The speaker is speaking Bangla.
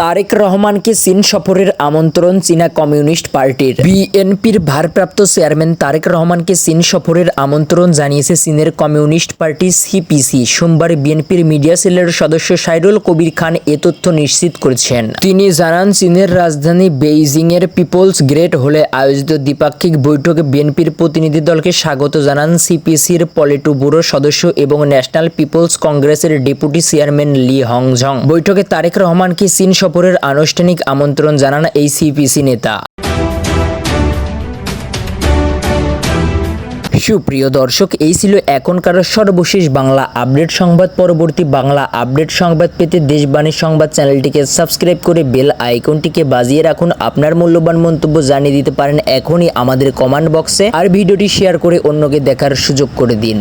তারেক রহমানকে চীন সফরের আমন্ত্রণ চীনা কমিউনিস্ট পার্টির। বিএনপির ভারপ্রাপ্ত চেয়ারম্যান তারেক রহমানকে চীন সফরের আমন্ত্রণ জানিয়েছে চীনের কমিউনিস্ট পার্টি সিপিসি। সোমবার বিএনপির মিডিয়া সেলের সদস্য সাইরুল কবির খান এ তথ্য নিশ্চিত করেছেন। তিনি জানান, চীনের রাজধানী বেইজিং এর পিপলস গ্রেট হলে আয়োজিত দ্বিপাক্ষিক বৈঠকে বিএনপির প্রতিনিধি দলকে স্বাগত জানান সিপিসির পলিটু ব্যুরো সদস্য এবং ন্যাশনাল পিপলস কংগ্রেসের ডেপুটি চেয়ারম্যান লি হংঝং। বৈঠকে তারেক রহমানকে চীন সফরের আনুষ্ঠানিক আমন্ত্রণ জানান এই সিপিসি নেতা। সুপ্রিয় দর্শক, এই ছিল এখনকার সর্বশেষ বাংলা আপডেট সংবাদ। পরবর্তী বাংলা আপডেট সংবাদ পেতে দেশবাণী সংবাদ চ্যানেলটিকে সাবস্ক্রাইব করে বেল আইকনটিকে বাজিয়ে রাখুন। আপনার মূল্যবান মন্তব্য জানিয়ে দিতে পারেন এখনই আমাদের কমেন্ট বক্সে, আর ভিডিওটি শেয়ার করে অন্যকে দেখার সুযোগ করে দিন।